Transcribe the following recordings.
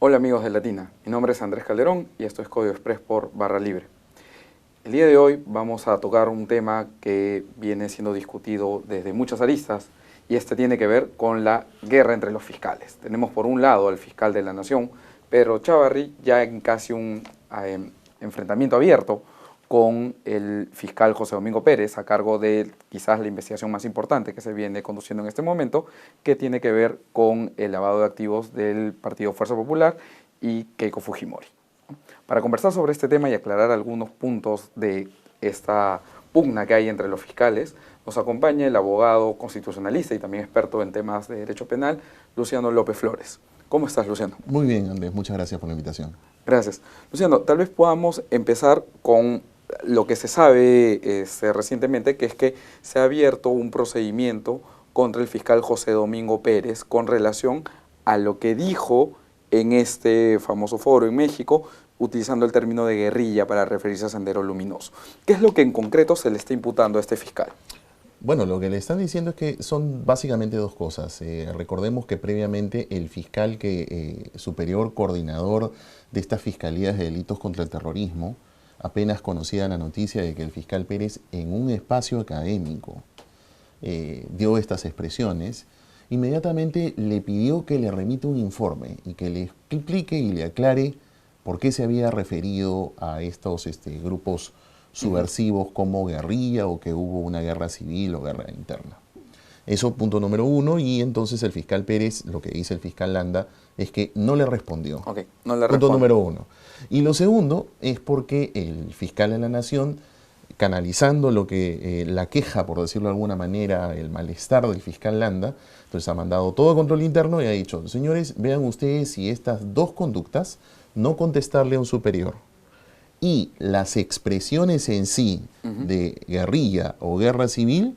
Hola amigos de Latina, mi nombre es Andrés Calderón y esto es Código Express por Barra Libre. El día de hoy vamos a tocar un tema que viene siendo discutido desde muchas aristas y este tiene que ver con la guerra entre los fiscales. Tenemos por un lado al fiscal de la Nación, Pedro Chávarri, ya en casi un enfrentamiento abierto con el fiscal José Domingo Pérez, a cargo de quizás la investigación más importante que se viene conduciendo en este momento, que tiene que ver con el lavado de activos del Partido Fuerza Popular y Keiko Fujimori. Para conversar sobre este tema y aclarar algunos puntos de esta pugna que hay entre los fiscales, nos acompaña el abogado constitucionalista y también experto en temas de derecho penal, Luciano López Flores. ¿Cómo estás, Luciano? Muy bien, Andrés. Muchas gracias por la invitación. Gracias. Luciano, tal vez podamos empezar con lo que se sabe recientemente, que es que se ha abierto un procedimiento contra el fiscal José Domingo Pérez con relación a lo que dijo en este famoso foro en México, utilizando el término de guerrilla para referirse a Sendero Luminoso. ¿Qué es lo que en concreto se le está imputando a este fiscal? Bueno, lo que le están diciendo es que son básicamente dos cosas. Recordemos que previamente el fiscal superior coordinador de estas fiscalías de delitos contra el terrorismo, apenas conocida la noticia de que el fiscal Pérez en un espacio académico dio estas expresiones, inmediatamente le pidió que le remita un informe y que le explique y le aclare por qué se había referido a estos grupos subversivos como guerrilla o que hubo una guerra civil o guerra interna. Eso punto número uno, y entonces el fiscal Pérez, lo que dice el fiscal Landa, es que no le respondió. Okay, no le punto número uno. Y lo segundo es porque el fiscal de la Nación, canalizando lo que la queja, por decirlo de alguna manera, el malestar del fiscal Landa, entonces ha mandado todo a control interno y ha dicho: señores, vean ustedes si estas dos conductas, no contestarle a un superior y las expresiones en sí de guerrilla o guerra civil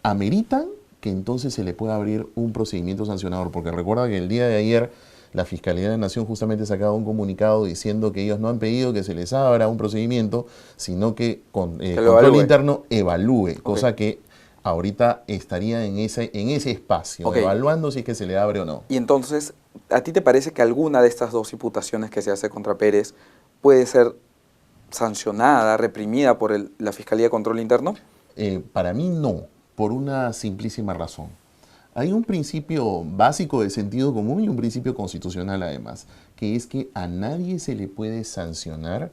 ameritan que entonces se le pueda abrir un procedimiento sancionador. Porque recuerda que el día de ayer la Fiscalía de la Nación justamente sacaba un comunicado diciendo que ellos no han pedido que se les abra un procedimiento, sino que con control interno evalúe, cosa que ahorita estaría en ese espacio, evaluando si es que se le abre o no. Y entonces, ¿a ti te parece que alguna de estas dos imputaciones que se hace contra Pérez puede ser sancionada, reprimida por la Fiscalía de Control Interno? Para mí no, por una simplísima razón. Hay un principio básico de sentido común y un principio constitucional además, que es que a nadie se le puede sancionar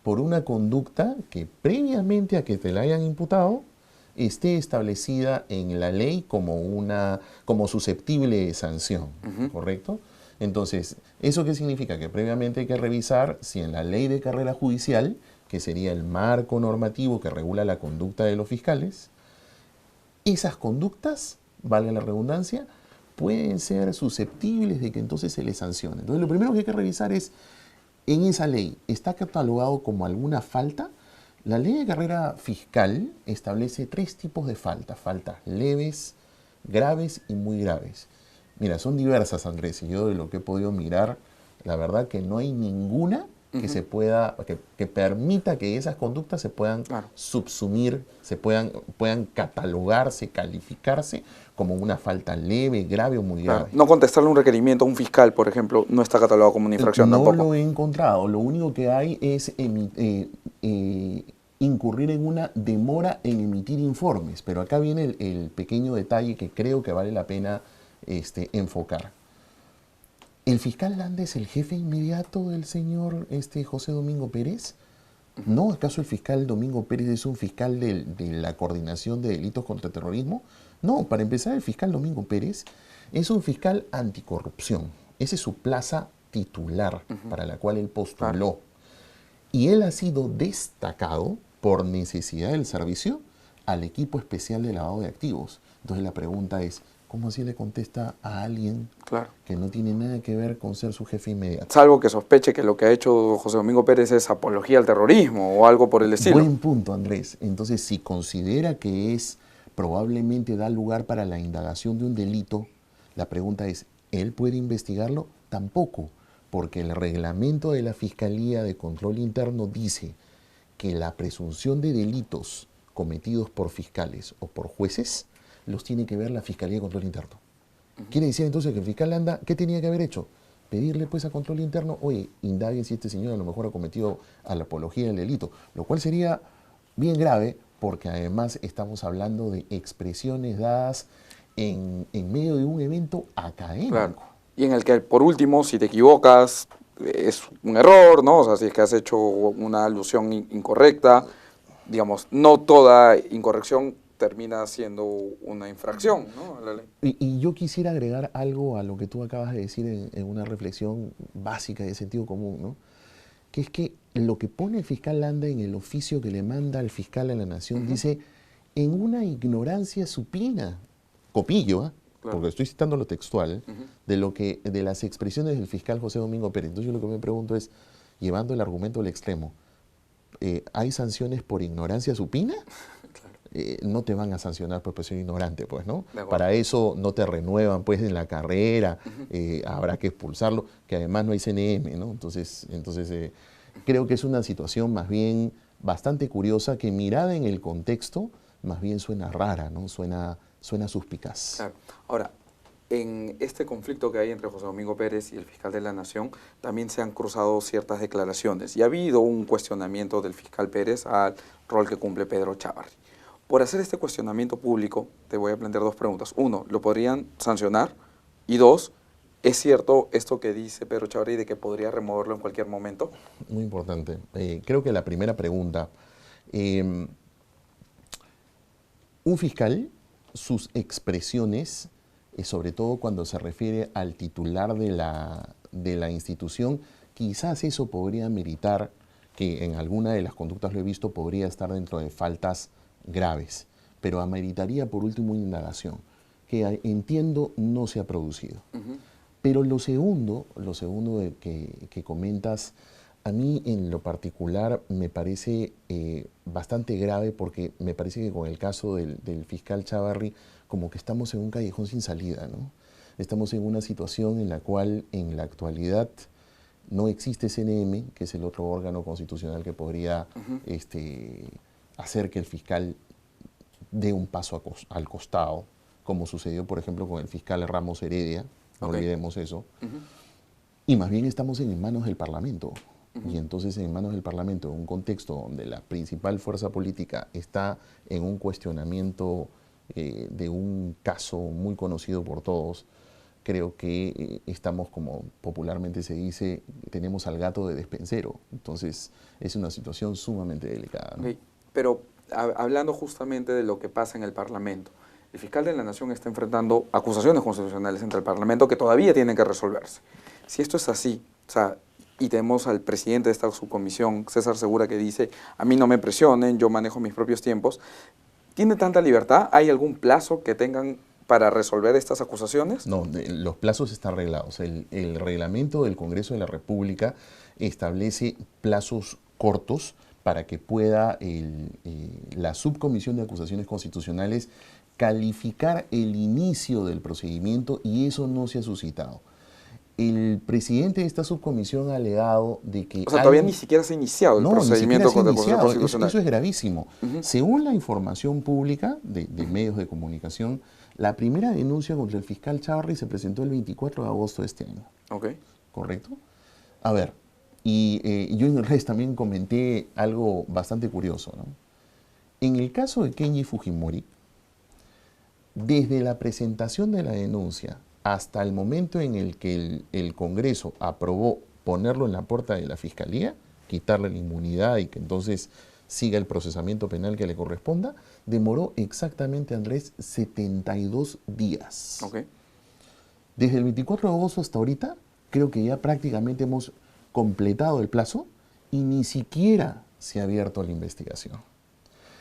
por una conducta que previamente a que te la hayan imputado esté establecida en la ley como susceptible de sanción, ¿correcto? Entonces, ¿eso qué significa? Que previamente hay que revisar si en la ley de carrera judicial, que sería el marco normativo que regula la conducta de los fiscales, esas conductas, valga la redundancia, pueden ser susceptibles de que entonces se les sancione. Entonces, lo primero que hay que revisar es, en esa ley, ¿está catalogado como alguna falta? La ley de carrera fiscal establece 3 tipos de faltas: faltas leves, graves y muy graves. Mira, son diversas, Andrés, y yo de lo que he podido mirar, la verdad que no hay ninguna que se pueda, que permita que esas conductas se puedan subsumir, puedan catalogarse, calificarse como una falta leve, grave o muy grave. No contestarle un requerimiento a un fiscal, por ejemplo, no está catalogado como una infracción tampoco. No lo he encontrado. Lo único que hay es incurrir en una demora en emitir informes. Pero acá viene el pequeño detalle que creo que vale la pena enfocar. ¿El fiscal Landa es el jefe inmediato del señor José Domingo Pérez? ¿No? ¿Acaso el fiscal Domingo Pérez es un fiscal de la Coordinación de Delitos contra el Terrorismo? No, para empezar, el fiscal Domingo Pérez es un fiscal anticorrupción. Esa es su plaza titular para la cual él postuló. Y él ha sido destacado por necesidad del servicio al equipo especial de lavado de activos. Entonces la pregunta es, ¿cómo así le contesta a alguien que no tiene nada que ver con ser su jefe inmediato? Salvo que sospeche que lo que ha hecho José Domingo Pérez es apología al terrorismo o algo por el estilo. Buen punto, Andrés. Entonces, si considera que probablemente da lugar para la indagación de un delito, la pregunta es, ¿él puede investigarlo? Tampoco, porque el reglamento de la Fiscalía de Control Interno dice que la presunción de delitos cometidos por fiscales o por jueces los tiene que ver la Fiscalía de Control Interno. Quiere decir entonces que el fiscal Landa, ¿qué tenía que haber hecho? pedirle pues a control interno, oye, indaguen si este señor a lo mejor ha cometido a la apología del delito, lo cual sería bien grave porque además estamos hablando de expresiones dadas en medio de un evento académico. Claro. Y en el que, por último, si te equivocas, es un error, ¿no? O sea, si es que has hecho una alusión incorrecta, digamos, no toda incorrección termina siendo una infracción, ¿no? A la ley. Y yo quisiera agregar algo a lo que tú acabas de decir en una reflexión básica de sentido común, ¿no? Que es que lo que pone el fiscal Landa en el oficio que le manda al fiscal de la Nación dice, en una ignorancia supina, copillo, Claro. porque estoy citando lo textual, de las expresiones del fiscal José Domingo Pérez. Entonces yo lo que me pregunto es, llevando el argumento al extremo, ¿hay sanciones por ignorancia supina? No te van a sancionar por ser ignorante, pues, ¿no? Para eso no te renuevan, pues, en la carrera, habrá que expulsarlo, que además no hay CNM, ¿no? Entonces creo que es una situación más bien bastante curiosa que mirada en el contexto, más bien suena rara, ¿no? Suena suspicaz. Claro. Ahora, en este conflicto que hay entre José Domingo Pérez y el fiscal de la Nación, también se han cruzado ciertas declaraciones y ha habido un cuestionamiento del fiscal Pérez al rol que cumple Pedro Chávarri. Por hacer este cuestionamiento público, te voy a plantear dos preguntas. Uno, ¿lo podrían sancionar? Y dos, ¿es cierto esto que dice Pedro Chávarri de que podría removerlo en cualquier momento? Muy importante. Creo que la primera pregunta, un fiscal, sus expresiones, sobre todo cuando se refiere al titular de la institución, quizás eso podría meritar, que en alguna de las conductas lo he visto, podría estar dentro de faltas graves, pero ameritaría por último una indagación, que entiendo no se ha producido. Pero lo segundo que comentas, a mí en lo particular me parece bastante grave porque me parece que con el caso del fiscal Chávarri como que estamos en un callejón sin salida, ¿no? Estamos en una situación en la cual en la actualidad no existe CNM, que es el otro órgano constitucional que podría hacer que el fiscal dé un paso al costado, como sucedió por ejemplo con el fiscal Ramos Heredia, no olvidemos eso. Y más bien estamos en manos del Parlamento. Y entonces en manos del Parlamento, en un contexto donde la principal fuerza política está en un cuestionamiento de un caso muy conocido por todos, creo que estamos, como popularmente se dice, tenemos al gato de despensero. Entonces es una situación sumamente delicada, ¿no? Pero hablando justamente de lo que pasa en el Parlamento, el fiscal de la Nación está enfrentando acusaciones constitucionales entre el Parlamento que todavía tienen que resolverse. Si esto es así, o sea, y tenemos al presidente de esta subcomisión, César Segura, que dice, a mí no me presionen, yo manejo mis propios tiempos, ¿tiene tanta libertad? ¿Hay algún plazo que tengan para resolver estas acusaciones? No, los plazos están arreglados. El reglamento del Congreso de la República establece plazos cortos para que pueda la subcomisión de acusaciones constitucionales calificar el inicio del procedimiento, y eso no se ha suscitado. El presidente de esta subcomisión ha alegado de que... O sea, todavía ni siquiera se ha iniciado el procedimiento contra el Consejo Constitucional. Eso es gravísimo. Según la información pública de medios de comunicación, la primera denuncia contra el fiscal Chávarri se presentó el 24 de agosto de este año. ¿Correcto? A ver, y yo en redes también comenté algo bastante curioso, ¿no? En el caso de Kenji Fujimori, desde la presentación de la denuncia hasta el momento en el que el Congreso aprobó ponerlo en la puerta de la Fiscalía, quitarle la inmunidad y que entonces siga el procesamiento penal que le corresponda, demoró exactamente, Andrés, 72 días. Desde el 24 de agosto hasta ahorita, creo que ya prácticamente hemos completado el plazo y ni siquiera se ha abierto la investigación.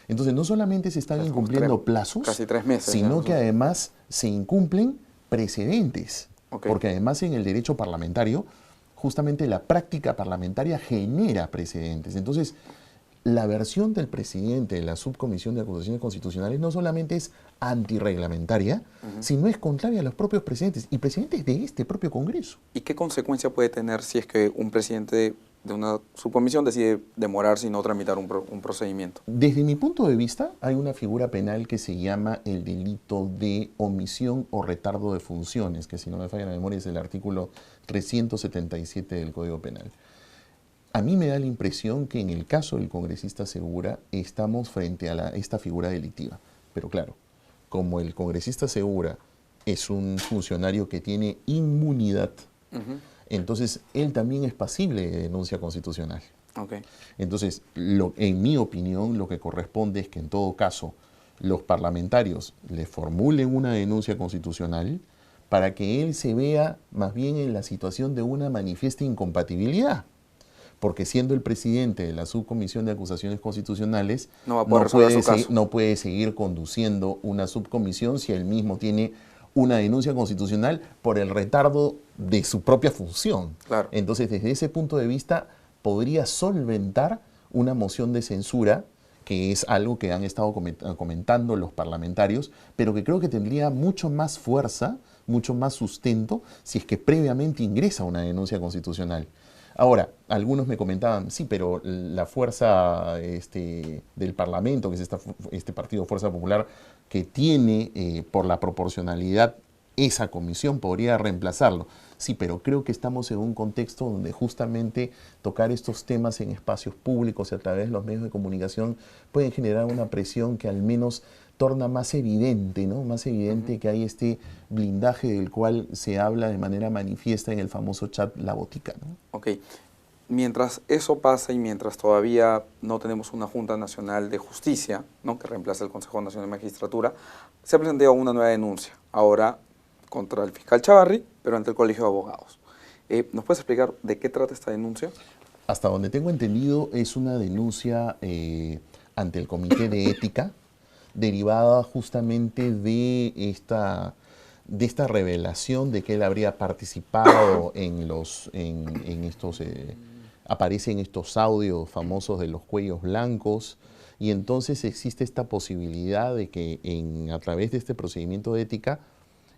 Entonces, no solamente se están incumpliendo plazos, casi 3 meses, sino que además se incumplen precedentes. Porque además en el derecho parlamentario, justamente la práctica parlamentaria genera precedentes. Entonces, la versión del presidente de la subcomisión de acusaciones constitucionales no solamente es antirreglamentaria, sino es contraria a los propios precedentes y precedentes de este propio Congreso. ¿Y qué consecuencia puede tener si es que un presidente de una subcomisión decide demorarse y no tramitar un procedimiento? Desde mi punto de vista, hay una figura penal que se llama el delito de omisión o retardo de funciones, que si no me falla la memoria es el artículo 377 del Código Penal. A mí me da la impresión que en el caso del congresista Segura estamos frente a esta figura delictiva. Pero claro, como el congresista Segura es un funcionario que tiene inmunidad, entonces él también es pasible de denuncia constitucional. Okay. Entonces, en mi opinión, lo que corresponde es que en todo caso los parlamentarios le formulen una denuncia constitucional para que él se vea más bien en la situación de una manifiesta incompatibilidad. Porque siendo el presidente de la Subcomisión de Acusaciones Constitucionales, no puede seguir conduciendo una subcomisión si él mismo tiene una denuncia constitucional por el retardo de su propia función. Claro. Entonces, desde ese punto de vista, podría solventar una moción de censura, que es algo que han estado comentando los parlamentarios, pero que creo que tendría mucho más fuerza, mucho más sustento, si es que previamente ingresa una denuncia constitucional. Ahora, algunos me comentaban, sí, pero la fuerza del Parlamento, que es este partido Fuerza Popular, que tiene por la proporcionalidad esa comisión, podría reemplazarlo. Sí, pero creo que estamos en un contexto donde justamente tocar estos temas en espacios públicos y a través de los medios de comunicación pueden generar una presión que al menos torna más evidente, ¿no? Más evidente que hay este blindaje del cual se habla de manera manifiesta en el famoso chat La Botica, ¿no? Ok. Mientras eso pasa y mientras todavía no tenemos una Junta Nacional de Justicia, ¿no?, que reemplace el Consejo Nacional de Magistratura, se ha presentado una nueva denuncia, ahora contra el fiscal Chavarri, pero ante el Colegio de Abogados. ¿Nos puedes explicar de qué trata esta denuncia? Hasta donde tengo entendido, es una denuncia ante el Comité de Ética, derivada justamente de esta revelación de que él habría participado aparecen estos audios famosos de los cuellos blancos, y entonces existe esta posibilidad de que a través de este procedimiento de ética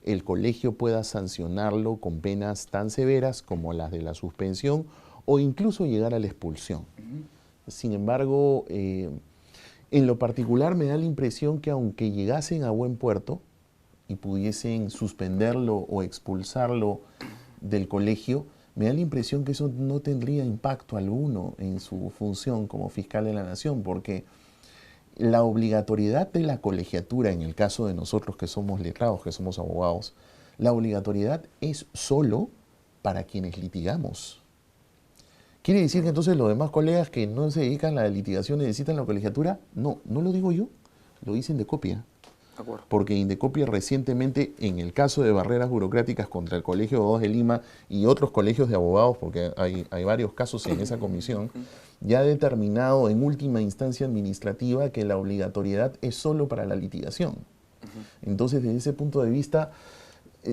el colegio pueda sancionarlo con penas tan severas como las de la suspensión o incluso llegar a la expulsión. Sin embargo, en lo particular me da la impresión que aunque llegasen a buen puerto y pudiesen suspenderlo o expulsarlo del colegio, me da la impresión que eso no tendría impacto alguno en su función como fiscal de la nación, porque la obligatoriedad de la colegiatura, en el caso de nosotros que somos letrados, que somos abogados, la obligatoriedad es solo para quienes litigamos. ¿Quiere decir que entonces los demás colegas que no se dedican a la litigación necesitan la colegiatura? No, no lo digo yo, lo dice Indecopia. Porque Indecopia recientemente, en el caso de barreras burocráticas contra el Colegio de Abogados de Lima y otros colegios de abogados, porque hay varios casos en esa comisión, ya ha determinado en última instancia administrativa que la obligatoriedad es solo para la litigación. Entonces, desde ese punto de vista,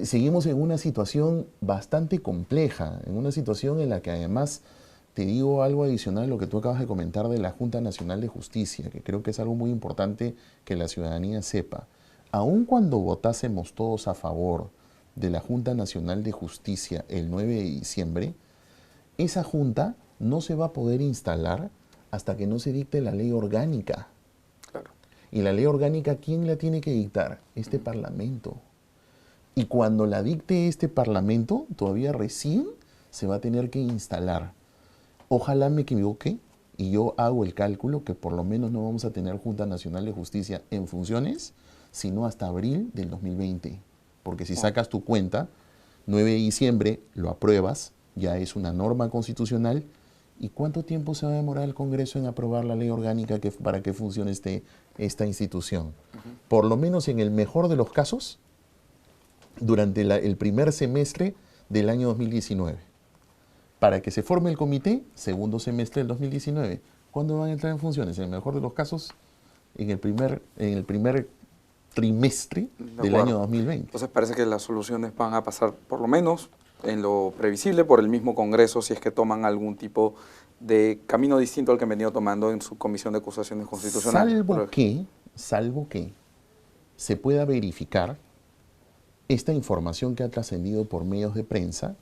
seguimos en una situación bastante compleja, en una situación en la que además, te digo algo adicional a lo que tú acabas de comentar de la Junta Nacional de Justicia, que creo que es algo muy importante que la ciudadanía sepa. Aun cuando votásemos todos a favor de la Junta Nacional de Justicia el 9 de diciembre, esa junta no se va a poder instalar hasta que no se dicte la ley orgánica. Claro. Y la ley orgánica, ¿quién la tiene que dictar? Este Parlamento. Y cuando la dicte este Parlamento, todavía recién se va a tener que instalar. Ojalá me equivoque y yo hago el cálculo que por lo menos no vamos a tener Junta Nacional de Justicia en funciones, sino hasta abril del 2020. Porque si sacas tu cuenta, 9 de diciembre lo apruebas, ya es una norma constitucional. ¿Y cuánto tiempo se va a demorar el Congreso en aprobar la ley orgánica para que funcione esta institución? Por lo menos en el mejor de los casos, durante el primer semestre del año 2019. Para que se forme el comité, segundo semestre del 2019. ¿Cuándo van a entrar en funciones? En el mejor de los casos, en el primer trimestre del año 2020. Entonces parece que las soluciones van a pasar, por lo menos en lo previsible, por el mismo Congreso, si es que toman algún tipo de camino distinto al que han venido tomando en su Comisión de Acusaciones Constitucionales. Salvo que se pueda verificar esta información que ha trascendido por medios de prensa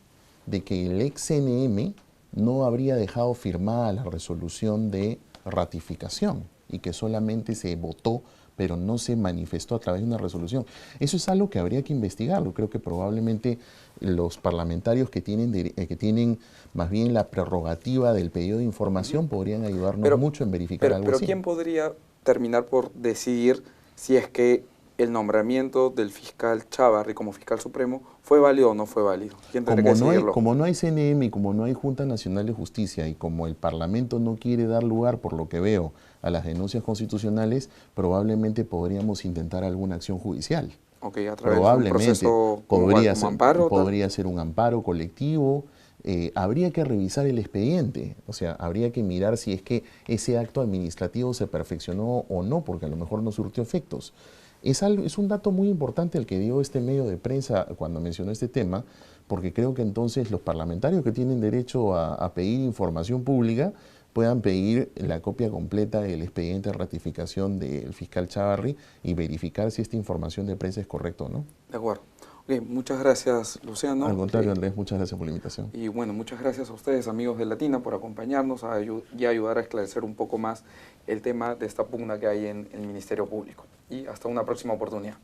de que el ex CNM no habría dejado firmada la resolución de ratificación y que solamente se votó pero no se manifestó a través de una resolución. Eso es algo que habría que investigarlo. Creo que probablemente los parlamentarios que tienen más bien la prerrogativa del pedido de información podrían ayudarnos mucho en verificar algo pero así. ¿quién podría terminar por decidir si es que el nombramiento del fiscal Chávarri como fiscal supremo fue válido o no fue válido? ¿Quién tendría que decidirlo? Como no hay CNM y como no hay Junta Nacional de Justicia y como el Parlamento no quiere dar lugar, por lo que veo, a las denuncias constitucionales, probablemente podríamos intentar alguna acción judicial. Ok, a través de un Probablemente proceso como amparo. podría ser un amparo colectivo. Habría que revisar el expediente, o sea, habría que mirar si es que ese acto administrativo se perfeccionó o no, porque a lo mejor no surtió efectos. Es un dato muy importante el que dio este medio de prensa cuando mencionó este tema, porque creo que entonces los parlamentarios que tienen derecho a pedir información pública puedan pedir la copia completa del expediente de ratificación del fiscal Chávarri y verificar si esta información de prensa es correcta o no. De acuerdo. Ok, muchas gracias, Luciano. Al contrario, Andrés, muchas gracias por la invitación. Y bueno, muchas gracias a ustedes, amigos de Latina, por acompañarnos y ayudar a esclarecer un poco más el tema de esta pugna que hay en el Ministerio Público. Y hasta una próxima oportunidad.